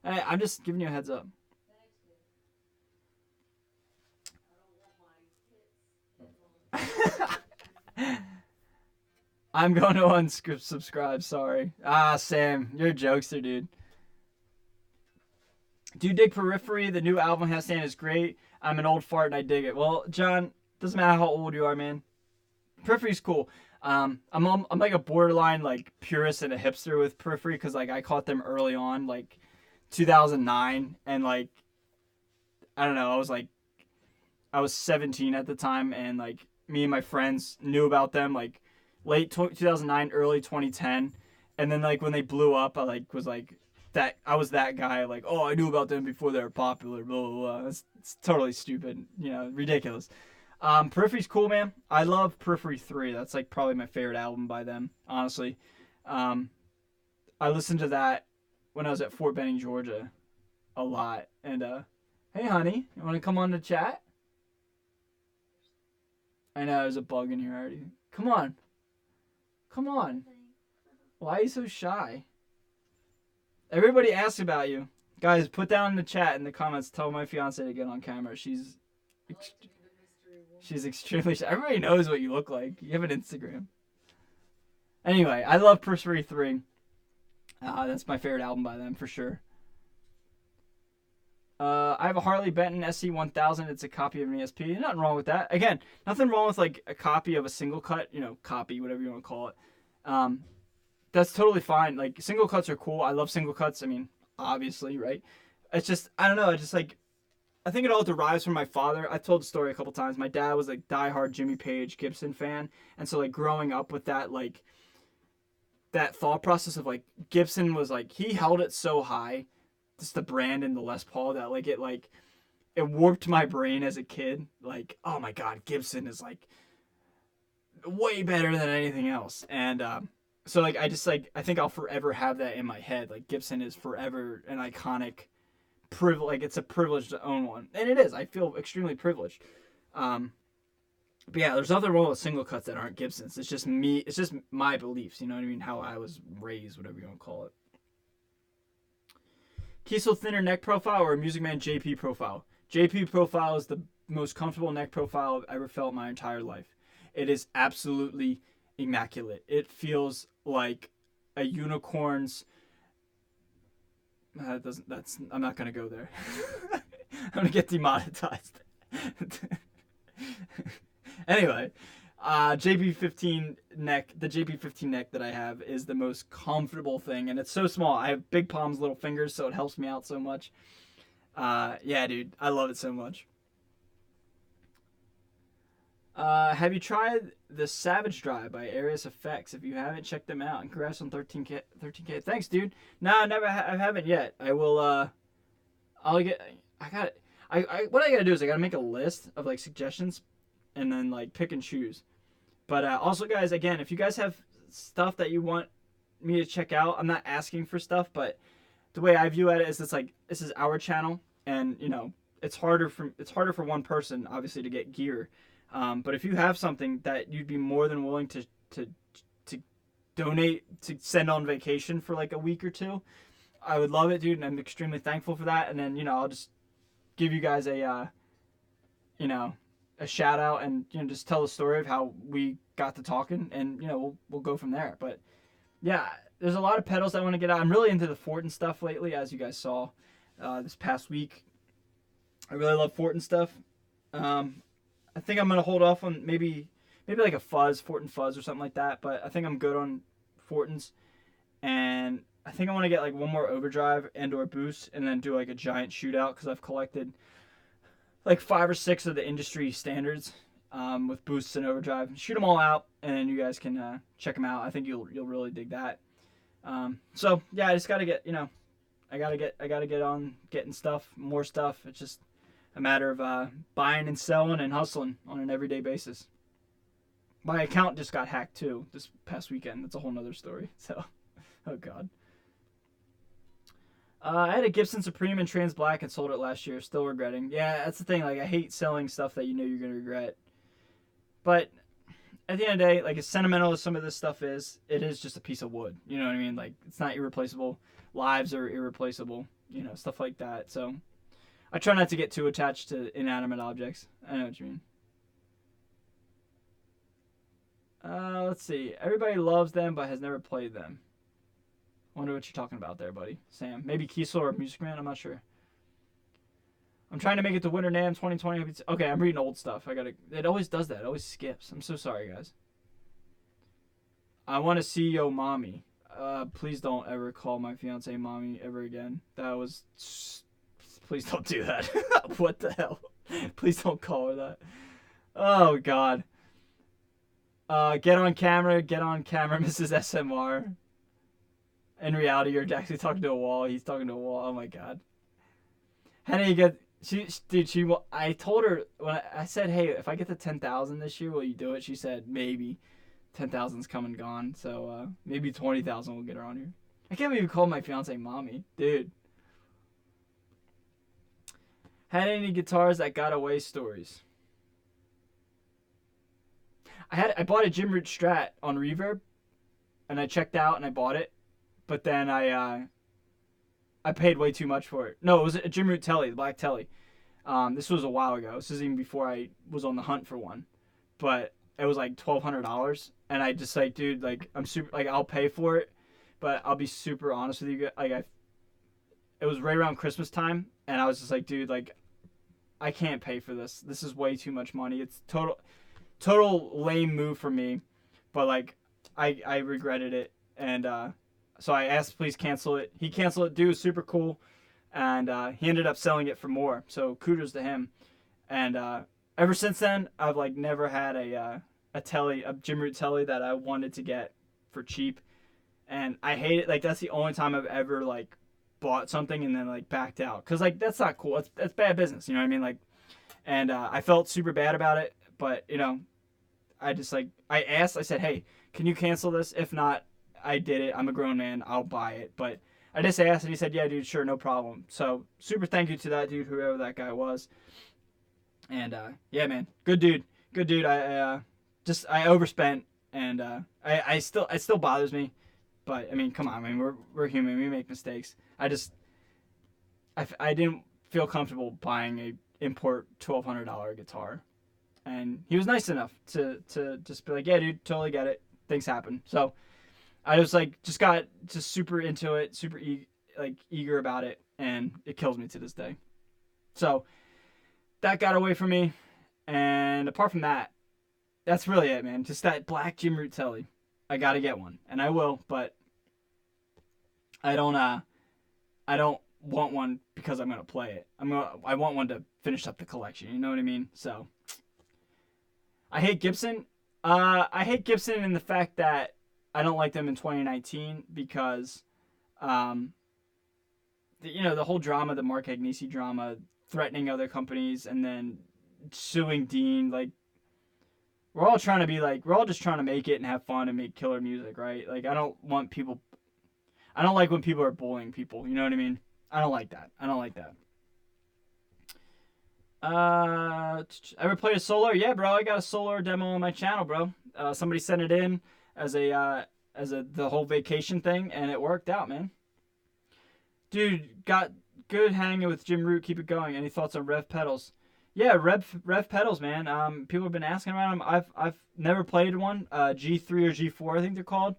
[SPEAKER 1] Hey, I'm just giving you a heads up. I'm going to unsubscribe, sorry. Sam, you're a jokester, dude. Do you dig Periphery? The new album has stand is great. I'm an old fart and I dig it. Well, John, doesn't matter how old you are, man. Periphery's cool. I'm like a borderline like purist and a hipster with Periphery because like I caught them early on, like 2009, and like I don't know, I was 17 at the time, and like me and my friends knew about them like late 2009, early 2010, and then like when they blew up, I like was like that I was that guy like, oh, I knew about them before they were popular, blah blah blah. It's totally stupid, you know, ridiculous. Periphery's cool, man. I love Periphery 3. That's like probably my favorite album by them, honestly. I listened to that when I was at Fort Benning, Georgia, a lot. And hey, honey, you want to come on to chat? I know there's a bug in here already. Come on. Come on. Why are you so shy? Everybody asks about you. Guys, put down in the chat in the comments. Tell my fiance to get on camera. She's extremely shy. Everybody knows what you look like. You have an Instagram. Anyway, I love Periphery 3. That's my favorite album by them for sure. I have a Harley Benton SC1000. It's a copy of an ESP. Nothing wrong with that. Again, nothing wrong with like a copy of a single cut. You know, copy, whatever you want to call it. That's totally fine. Like single cuts are cool. I love single cuts. I mean, obviously, right? It's just I don't know. It's just like I think it all derives from my father. I told the story a couple times. My dad was like diehard Jimmy Page Gibson fan, and so like growing up with that like that thought process of like Gibson was like he held it so high, just the brand and the Les Paul that like it warped my brain as a kid. Like oh my god, Gibson is like way better than anything else, and so like I just like I think I'll forever have that in my head. Like Gibson is forever an iconic like it's a privilege to own one, and it is. I feel extremely privileged. But yeah, there's nothing wrong with single cuts that aren't Gibsons. It's just me. It's just my beliefs. You know what I mean? How I was raised, whatever you want to call it. Kiesel thinner neck profile or Music Man JP profile? JP profile is the most comfortable neck profile I've ever felt in my entire life. It is absolutely immaculate. It feels like a unicorn's. I'm not gonna go there. I'm gonna get demonetized. Anyway, JP15 neck, the JP15 neck that I have is the most comfortable thing, and it's so small. I have big palms, little fingers, so it helps me out so much. Yeah, dude, I love it so much. Have you tried the Savage Drive by Arius Effects? If you haven't, check them out. And congrats on 13K. 13K. Thanks, dude. No, I never. I haven't yet. I will. I'll get. I got. What I gotta do is I gotta make a list of like suggestions, and then like pick and choose. But also, guys, again, if you guys have stuff that you want me to check out, I'm not asking for stuff, but the way I view it is it's like this is our channel, and you know it's harder for one person obviously to get gear. But if you have something that you'd be more than willing to donate to send on vacation for like a week or two, I would love it, dude, and I'm extremely thankful for that. And then you know I'll just give you guys a shout out and just tell the story of how we got to talking, and we'll go from there. But yeah, there's a lot of pedals I want to get out. I'm really into the Fortin stuff lately, as you guys saw this past week. I really love Fortin stuff. I think I'm gonna hold off on maybe like a Fortin Fuzz or something like that. But I think I'm good on Fortins, and I think I want to get like one more overdrive and or boost, and then do like a giant shootout because I've collected like 5 or 6 of the industry standards with boosts and overdrive. Shoot them all out, and you guys can check them out. I think you'll really dig that. So yeah, I just gotta get I gotta get on getting stuff, more stuff. It's just a matter of buying and selling and hustling on an everyday basis. My account just got hacked too this past weekend. That's a whole nother story. So, oh god. I had a Gibson Supreme in Trans Black and sold it last year. Still regretting. Yeah, that's the thing. Like, I hate selling stuff that you know you're gonna regret. But at the end of the day, like, as sentimental as some of this stuff is, it is just a piece of wood. You know what I mean? Like, it's not irreplaceable. Lives are irreplaceable. You know, stuff like that. So, I try not to get too attached to inanimate objects. I know what you mean. Let's see. Everybody loves them, but has never played them. Wonder what you're talking about there, buddy. Sam. Maybe Kiesel or Music Man. I'm not sure. I'm trying to make it to Winter NAMM 2020. Okay, I'm reading old stuff. It always does that. It always skips. I'm so sorry, guys. I want to see yo mommy. Please don't ever call my fiance mommy ever again. That was... Please don't do that. What the hell? Please don't call her that. Oh, God. Get on camera, Mrs. SMR. In reality, you're actually talking to a wall. He's talking to a wall. Oh my god. How do you get? I told her when I said, hey, if I get to 10,000 this year, will you do it? She said maybe. 10,000's come and gone, so maybe 20,000 will get her on here. I can't even call my fiance mommy, dude. Had any guitars that got away stories? I bought a Jim Root Strat on Reverb, and I checked out and I bought it, but then I paid way too much for it. No, it was a Jim Root Telly, the black Telly. This was a while ago. This is even before I was on the hunt for one, but it was like $1,200, and I just like, dude, like I'm super, like I'll pay for it, but I'll be super honest with you, like it was right around Christmas time, and I was just like, dude, like I can't pay for this. This is way too much money. It's total lame move for me, but like I regretted it, and so I asked please cancel it. He canceled it. Dude was super cool, and he ended up selling it for more. So kudos to him. And ever since then, I've like never had a Jim Root Telly that I wanted to get for cheap, and I hate it. Like that's the only time I've ever like bought something and then like backed out, because like that's not cool. That's bad business. You know what I mean? Like, and I felt super bad about it, but you know, I just like I asked. I said, hey, can you cancel this? If not, I did it. I'm a grown man. I'll buy it. But I just asked, and he said, yeah, dude, sure, no problem. So super thank you to that dude, whoever that guy was. And yeah, man, good dude. Good dude. I overspent, and it still bothers me. But I mean, come on, I mean, we're human. We make mistakes. I didn't feel comfortable buying a import $1,200 guitar, and he was nice enough to just be like, yeah, dude, totally get it. Things happen. So I was like, just got just super into it, super eager about it, and it kills me to this day. So that got away from me, and apart from that, that's really it, man. Just that black Jim Root Telly. I gotta get one, and I will, but I don't want one because I'm gonna play it. I want one to finish up the collection. You know what I mean? So I hate Gibson. I hate Gibson in the fact that I don't like them in 2019 because, the whole drama, the Mark Agnesi drama, threatening other companies and then suing Dean. Like, we're all just trying to make it and have fun and make killer music, right? Like, I don't like when people are bullying people. You know what I mean? I don't like that. Ever played a Solar? Yeah, bro. I got a Solar demo on my channel, bro. Somebody sent it in as the whole vacation thing, and it worked out, man. Dude, got good hanging with Jim Root. Keep it going. Any thoughts on Rev pedals? Yeah, Rev pedals, man. People have been asking about them. I've never played one. G3 or G4, I think they're called.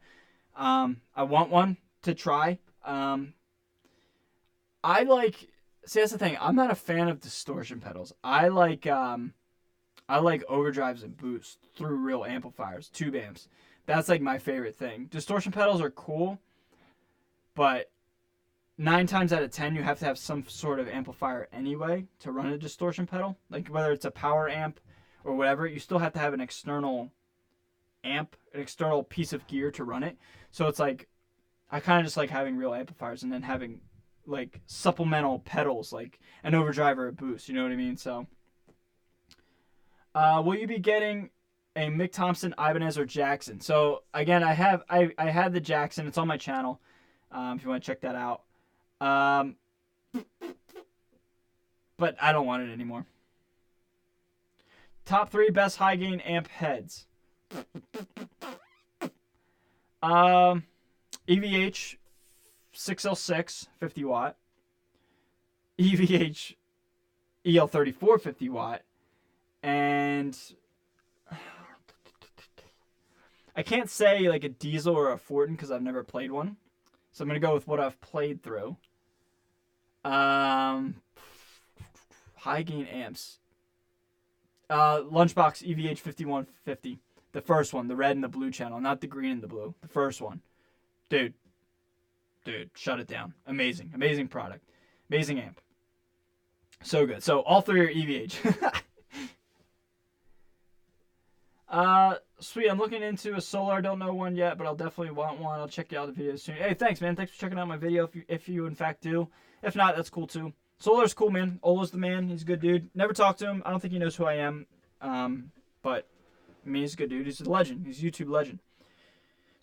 [SPEAKER 1] I want one to try. See, that's the thing. I'm not a fan of distortion pedals. I like overdrives and boosts through real amplifiers, tube amps. That's like my favorite thing. Distortion pedals are cool, but 9 times out of 10 you have to have some sort of amplifier anyway to run a distortion pedal. Like whether it's a power amp or whatever, you still have to have an external amp, an external piece of gear to run it. So it's like I kind of just like having real amplifiers and then having like supplemental pedals, like an overdrive or a boost. You know what I mean? So, will you be getting a Mick Thompson, Ibanez, or Jackson? So again, I had the Jackson. It's on my channel. If you want to check that out. But I don't want it anymore. Top 3 best high gain amp heads. EVH 6L6 50 watt, EVH EL34 50 watt, and I can't say like a Diesel or a Fortin because I've never played one, so I'm gonna go with what I've played through. High gain amps. Lunchbox EVH 5150. The first one, the red and the blue channel, not the green and the blue. The first one. Dude, shut it down. Amazing. Amazing product. Amazing amp. So good. So all 3 are EVH. Sweet. I'm looking into a solar. I don't know one yet, but I'll definitely want one. I'll check out the videos soon. Hey, thanks, man. Thanks for checking out my video if you in fact do. If not, that's cool too. Solar's cool, man. Ola's the man. He's a good dude. Never talked to him. I don't think he knows who I am. But I mean, he's a good dude. He's a legend. He's a YouTube legend.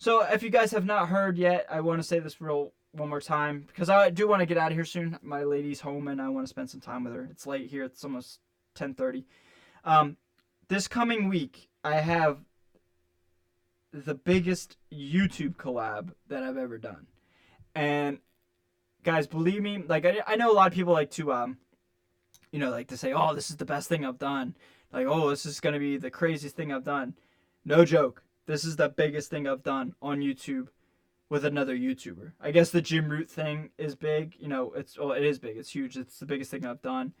[SPEAKER 1] So if you guys have not heard yet, I want to say this one more time because I do want to get out of here soon. My lady's home and I want to spend some time with her. It's late here. It's almost 10:30. This coming week, I have the biggest YouTube collab that I've ever done. And guys, believe me, like I know a lot of people like to like to say, "Oh, this is the best thing I've done." Like, "Oh, this is going to be the craziest thing I've done." No joke. This is the biggest thing I've done on YouTube with another YouTuber. I guess the Jim Root thing is big. You know, it is big. It's huge. It's the biggest thing I've done.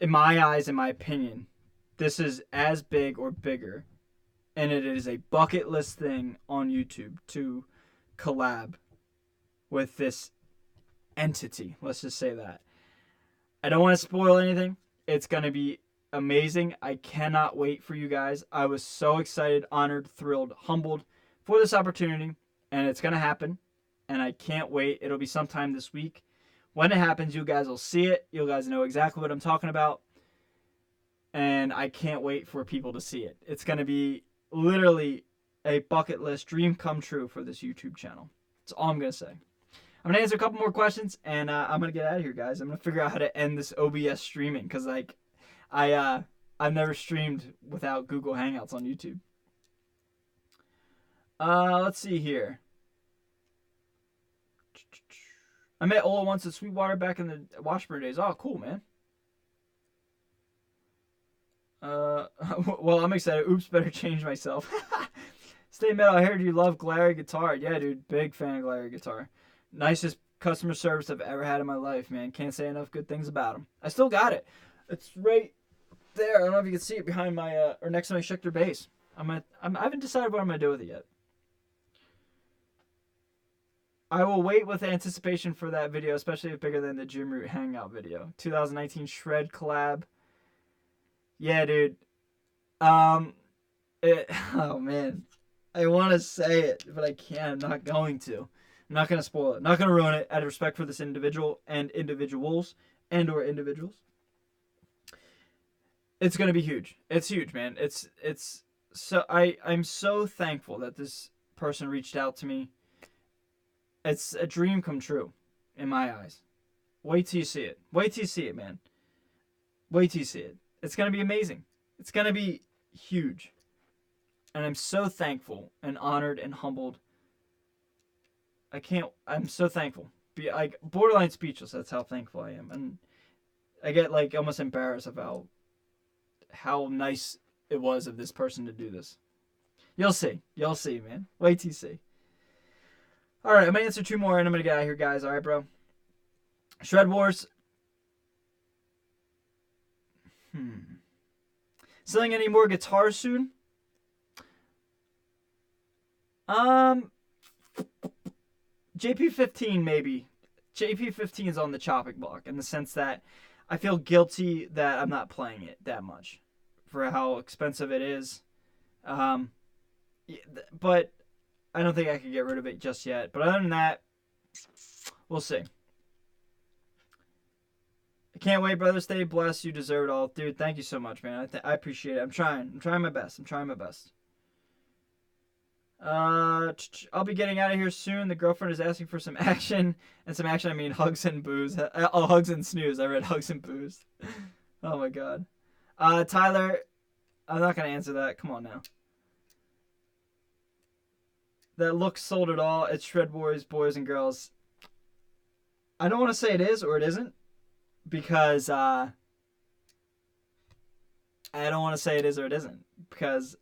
[SPEAKER 1] In my eyes, in my opinion, this is as big or bigger. And it is a bucket list thing on YouTube to collab with this entity. Let's just say that. I don't want to spoil anything. It's going to be amazing. I cannot wait for you guys. I was so excited, honored, thrilled, humbled for this opportunity, and it's going to happen, and I can't wait. It'll be sometime this week. When it happens, you guys will see it. You guys know exactly what I'm talking about, and I can't wait for people to see it. It's going to be literally a bucket list dream come true for this YouTube channel. That's all I'm going to say. I'm going to answer a couple more questions, and I'm going to get out of here, guys. I'm going to figure out how to end this OBS streaming, because I've never streamed without Google Hangouts on YouTube. Let's see here. I met Ola once at Sweetwater back in the Washburn days. Oh, cool, man. Well, I'm excited. Oops, better change myself. Stay Metal, I heard you love Glary guitar. Yeah, dude, big fan of Glary guitar. Nicest customer service I've ever had in my life, man. Can't say enough good things about them. I still got it. It's right there. I don't know if you can see it behind my or next to my Schecter bass. I haven't decided what I'm gonna do with it yet. I will wait with anticipation for that video, especially if bigger than the Jim Root Hangout video. 2019 Shred collab. Yeah, dude. Oh man, I want to say it, but I can't. I'm not going to. I'm not gonna spoil it. I'm not gonna ruin it. Out of respect for this individual and individuals and/or individuals. It's gonna be huge. It's huge, man. It's so I'm so thankful that this person reached out to me. It's a dream come true, in my eyes. Wait till you see it. Wait till you see it, man. Wait till you see it. It's gonna be amazing. It's gonna be huge. And I'm so thankful and honored and humbled. I'm so thankful. Be like borderline speechless. That's how thankful I am. And I get like almost embarrassed about how nice it was of this person to do this. You'll see. You'll see, man. Wait till you see. All right, I'm gonna answer 2 more and I'm gonna get out of here, guys. All right, bro. Shred Wars. Selling any more guitars soon? JP15 maybe. JP15 is on the chopping block in the sense that I feel guilty that I'm not playing it that much for how expensive it is. But I don't think I can get rid of it just yet. But other than that, we'll see. I can't wait, brother. Stay blessed. You deserve it all. Dude, thank you so much, man. I appreciate it. I'm trying my best. I'll be getting out of here soon. The girlfriend is asking for some action. And some action, I mean hugs and booze. Oh, hugs and snooze. I read hugs and booze. Oh, my God. Tyler, I'm not going to answer that. Come on now. That look sold it all. It's Shred Boys, boys and girls. I don't want to say it is or it isn't. Because I don't want to say it is or it isn't. Because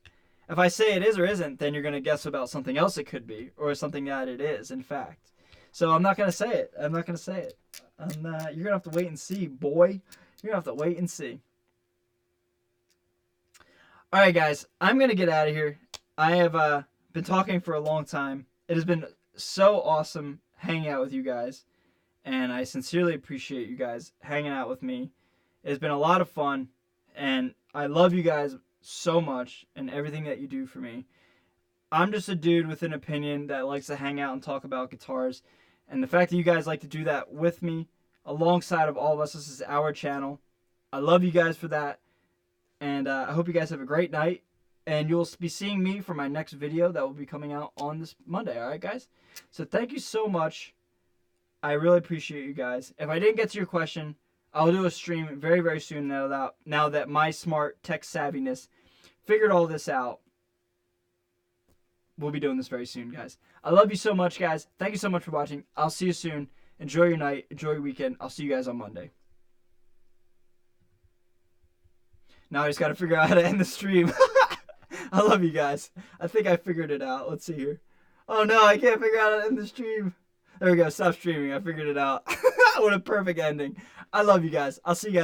[SPEAKER 1] if I say it is or isn't, then you're going to guess about something else it could be. Or something that it is, in fact. So I'm not going to say it. You're going to have to wait and see, boy. You're going to have to wait and see. Alright, guys. I'm going to get out of here. I have been talking for a long time. It has been so awesome hanging out with you guys. And I sincerely appreciate you guys hanging out with me. It's been a lot of fun. And I love you guys so much and everything that you do for me. I'm just a dude with an opinion that likes to hang out and talk about guitars. And the fact that you guys like to do that with me, alongside of all of us, this is our channel. I love you guys for that. And I hope you guys have a great night. And you'll be seeing me for my next video that will be coming out on this Monday. Alright, guys? So thank you so much. I really appreciate you guys. If I didn't get to your question, I'll do a stream very, very soon now that my smart tech savviness figured all this out. We'll be doing this very soon, guys. I love you so much, guys. Thank you so much for watching. I'll see you soon. Enjoy your night. Enjoy your weekend. I'll see you guys on Monday. Now I just got to figure out how to end the stream. I love you guys. I think I figured it out. Let's see here. Oh, no. I can't figure out how to end the stream. There we go. Stop streaming. I figured it out. What a perfect ending. I love you guys. I'll see you guys.